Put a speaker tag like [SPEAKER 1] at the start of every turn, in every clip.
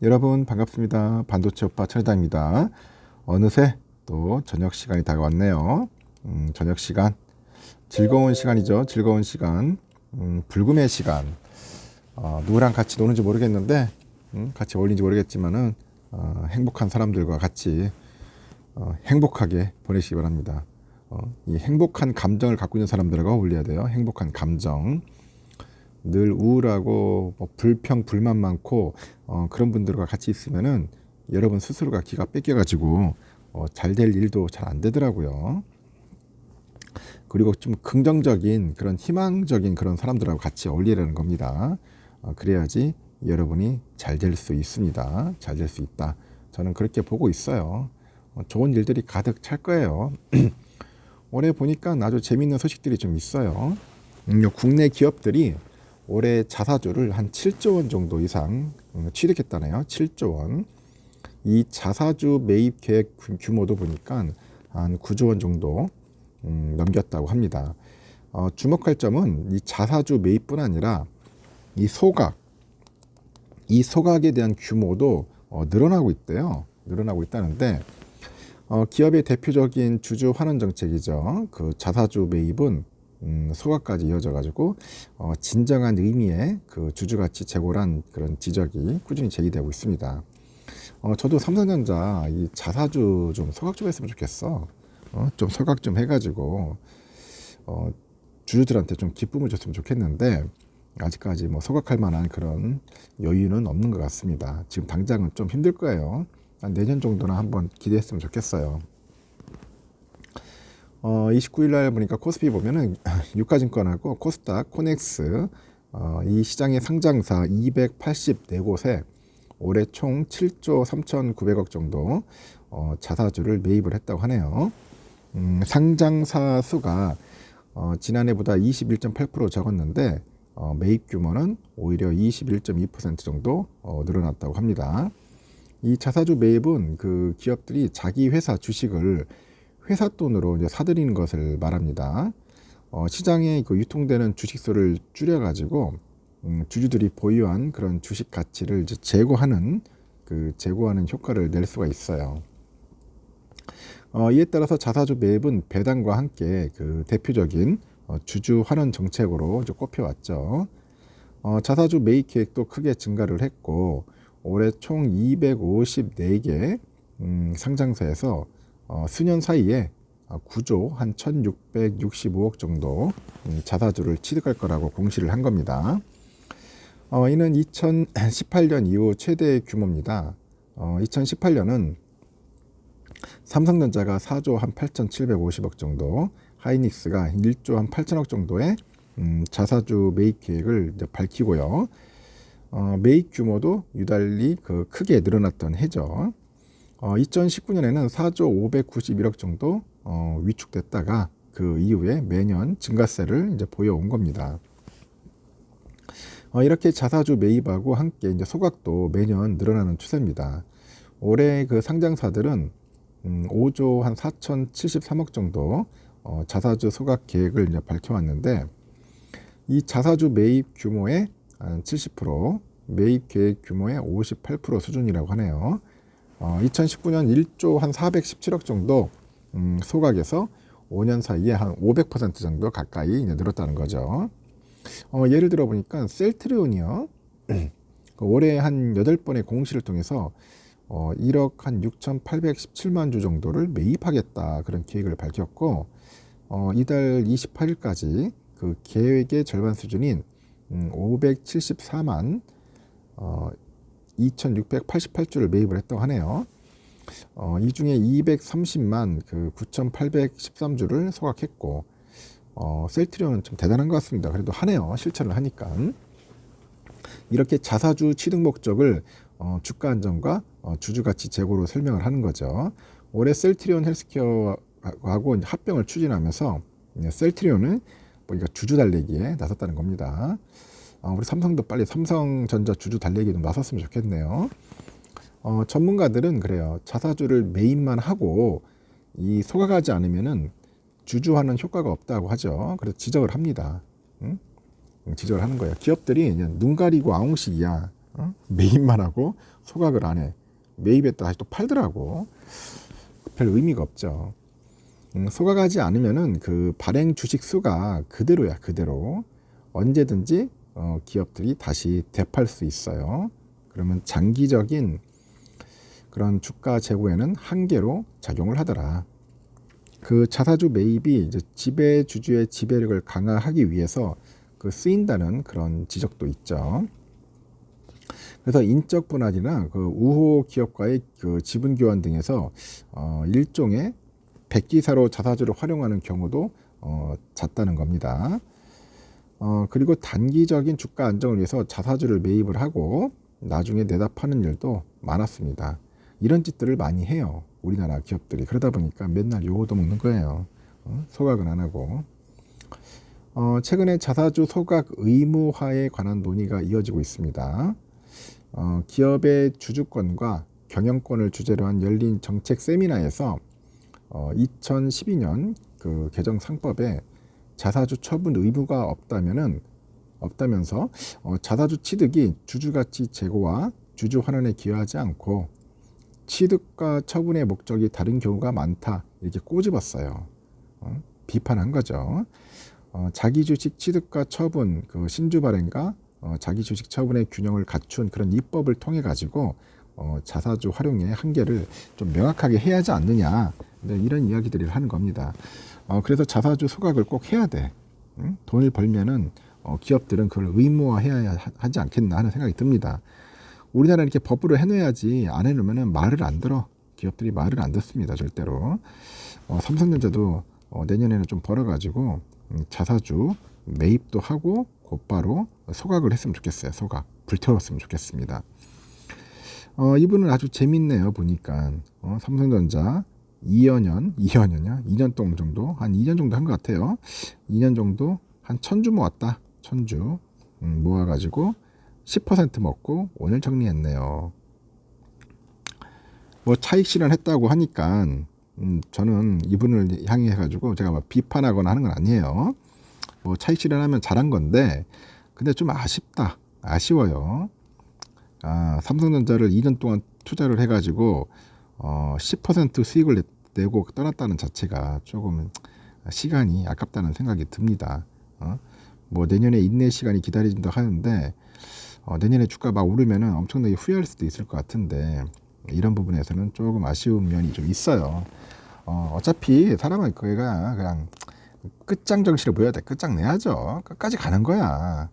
[SPEAKER 1] 여러분 반갑습니다. 반도체 오빠 천혜다입니다. 어느새 또 저녁 시간이 다가왔네요. 저녁 시간 즐거운 시간이죠. 즐거운 시간, 불금의 시간. 누구랑 같이 노는지 모르겠는데 같이 어울리는지 모르겠지만은 행복한 사람들과 같이 행복하게 보내시기 바랍니다. 이 행복한 감정을 갖고 있는 사람들과 어울려야 돼요. 행복한 감정. 늘 우울하고 불평 불만 많고 그런 분들과 같이 있으면은 여러분 스스로가 기가 뺏겨가지고 잘 될 일도 잘 안 되더라고요. 그리고 좀 긍정적인 그런 희망적인 그런 사람들하고 같이 어울리라는 겁니다. 그래야지 여러분이 잘 될 수 있습니다. 잘 될 수 있다. 저는 그렇게 보고 있어요. 좋은 일들이 가득 찰 거예요. 올해 보니까 아주 재미있는 소식들이 좀 있어요. 국내 기업들이 올해 자사주를 한 7조 원 정도 이상 취득했다네요. 7조 원. 이 자사주 매입 계획 규모도 보니까 한 9조 원 정도 넘겼다고 합니다. 주목할 점은 이 자사주 매입뿐 아니라 이 소각에 대한 규모도 늘어나고 있대요. 늘어나고 있다는데 기업의 대표적인 주주 환원 정책이죠. 그 자사주 매입은 소각까지 이어져 가지고 진정한 의미의 그 주주 가치 제고란 그런 지적이 꾸준히 제기되고 있습니다. 저도 삼성전자 이 자사주 좀 소각 좀 했으면 좋겠어. 좀 소각 좀 해가지고 주주들한테 좀 기쁨을 줬으면 좋겠는데 아직까지 뭐 소각할 만한 그런 여유는 없는 것 같습니다. 지금 당장은 좀 힘들 거예요. 한 내년 정도는 한번 기대했으면 좋겠어요. 29일 날 보니까 코스피 보면은 유가증권하고 코스닥, 코넥스 이 시장의 상장사 284곳에 올해 총 7조 3,900억 정도 자사주를 매입을 했다고 하네요. 상장사 수가 지난해보다 21.8% 적었는데 매입 규모는 오히려 21.2% 정도 늘어났다고 합니다. 이 자사주 매입은 그 기업들이 자기 회사 주식을 회사 돈으로 이제 사들이는 것을 말합니다. 시장에 그 유통되는 주식수를 줄여가지고 주주들이 보유한 그런 주식 가치를 이제 제고하는 효과를 낼 수가 있어요. 이에 따라서 자사주 매입은 배당과 함께 그 대표적인 주주 환원 정책으로 이제 꼽혀왔죠. 자사주 매입 계획도 크게 증가를 했고 올해 총 254개 상장사에서 수년 사이에 9조 한 1665억 정도 자사주를 취득할 거라고 공시를 한 겁니다. 이는 2018년 이후 최대 규모입니다. 2018년은 삼성전자가 4조 한 8,750억 정도, 하이닉스가 1조 한 8천억 정도의 자사주 매입 계획을 이제 밝히고요. 매입 규모도 유달리 크게 늘어났던 해죠. 2019년에는 4조 591억 정도 위축됐다가 그 이후에 매년 증가세를 이제 보여온 겁니다. 이렇게 자사주 매입하고 함께 이제 소각도 매년 늘어나는 추세입니다. 올해 그 상장사들은 5조 한 4,073억 정도 자사주 소각 계획을 이제 밝혀왔는데 이 자사주 매입 규모의 한 70%, 매입 계획 규모의 58% 수준이라고 하네요. 2019년 1조 한 417억 정도 소각에서 5년 사이에 한 500% 정도 가까이 이제 늘었다는 거죠. 예를 들어 보니까 셀트리온이요. 올해 한 8번의 공시를 통해서 1억 한 6,817만 주 정도를 매입하겠다 그런 계획을 밝혔고 이달 28일까지 그 계획의 절반 수준인 574만 2,688주를 매입을 했다고 하네요. 이 중에 230만 그 9,813주를 소각했고 셀트리온은 좀 대단한 것 같습니다. 그래도 하네요. 실천을 하니까. 이렇게 자사주 취득 목적을 주가 안정과 주주 가치 제고로 설명을 하는 거죠. 올해 셀트리온 헬스케어하고 합병을 추진하면서 셀트리온은 보니까 주주 달래기에 나섰다는 겁니다. 우리 삼성도 빨리 삼성전자 주주 달래기에 좀 나섰으면 좋겠네요. 전문가들은 그래요. 자사주를 매입만 하고 이 소각하지 않으면은 주주하는 효과가 없다고 하죠. 그래서 지적을 합니다. 지적을 하는 거예요. 기업들이 눈 가리고 아웅식이야. 매입만 하고 소각을 안 해. 매입했다 다시 또 팔더라고. 별 의미가 없죠. 소각하지 않으면은 그 발행 주식 수가 그대로야, 그대로. 언제든지 기업들이 다시 되팔 수 있어요. 그러면 장기적인 그런 주가 재고에는 한계로 작용을 하더라. 그 자사주 매입이 이제 지배주주의 지배력을 강화하기 위해서 그 쓰인다는 그런 지적도 있죠. 그래서 인적 분할이나 그 우호 기업과의 그 지분 교환 등에서 일종의 백기사로 자사주를 활용하는 경우도 잦다는 겁니다. 그리고 단기적인 주가 안정을 위해서 자사주를 매입을 하고 나중에 내다 파는 일도 많았습니다. 이런 짓들을 많이 해요, 우리나라 기업들이. 그러다 보니까 맨날 요거도 먹는 거예요. 소각은 안 하고. 최근에 자사주 소각 의무화에 관한 논의가 이어지고 있습니다. 기업의 주주권과 경영권을 주제로 한 열린 정책 세미나에서 2012년 그 개정 상법에 자사주 처분 의무가 없다면서 자사주 취득이 주주가치 제고와 주주 환원에 기여하지 않고 취득과 처분의 목적이 다른 경우가 많다, 이렇게 꼬집었어요. 비판한 거죠. 자기 주식 취득과 처분, 그 신주 발행과 자기 주식 처분의 균형을 갖춘 그런 입법을 통해 가지고 자사주 활용의 한계를 좀 명확하게 해야 하지 않느냐, 이런 이야기들을 하는 겁니다. 그래서 자사주 소각을 꼭 해야 돼. 돈을 벌면은 기업들은 그걸 의무화해야 하지 않겠나 하는 생각이 듭니다. 우리나라는 이렇게 법으로 해놔야지, 안 해놓으면은 말을 안 들어. 기업들이 말을 안 듣습니다, 절대로. 삼성전자도 내년에는 좀 벌어가지고 자사주 매입도 하고 곧바로 소각을 했으면 좋겠어요. 소각 불태웠으면 좋겠습니다. 이분은 아주 재밌네요, 보니까. 삼성전자 2년 동안 정도, 한 2년 정도 한 것 같아요. 2년 정도 한 1000주 모았다. 1000주 모아가지고 10% 먹고 오늘 정리했네요. 뭐 차익 실현했다고 하니까 저는 이분을 향해 가지고 제가 막 비판하거나 하는 건 아니에요. 뭐 차익 실현하면 잘한 건데, 근데 좀 아쉬워요. 삼성전자를 2년 동안 투자를 해가지고 10% 수익을 내고 떠났다는 자체가 조금 시간이 아깝다는 생각이 듭니다. 뭐 내년에 인내 시간이 기다려진다 하는데 내년에 주가 막 오르면은 엄청나게 후회할 수도 있을 것 같은데, 이런 부분에서는 조금 아쉬운 면이 좀 있어요. 어차피 사람은 그가 그냥 끝장 정신을 보여야 돼. 끝장 내야죠. 끝까지 가는 거야.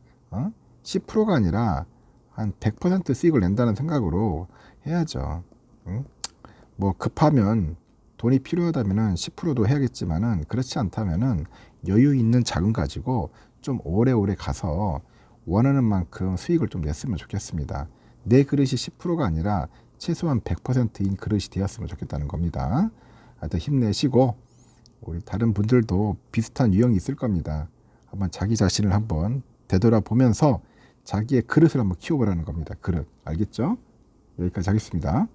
[SPEAKER 1] 10%가 아니라 한 100% 수익을 낸다는 생각으로 해야죠. 뭐 급하면, 돈이 필요하다면은 10%도 해야겠지만은, 그렇지 않다면은 여유 있는 자금 가지고 좀 오래오래 가서 원하는 만큼 수익을 좀 냈으면 좋겠습니다. 내 그릇이 10%가 아니라 최소한 100%인 그릇이 되었으면 좋겠다는 겁니다. 하여튼 힘내시고, 우리 다른 분들도 비슷한 유형이 있을 겁니다. 한번 자기 자신을 한번 되돌아보면서 자기의 그릇을 한번 키워보라는 겁니다. 그릇. 알겠죠? 여기까지 하겠습니다.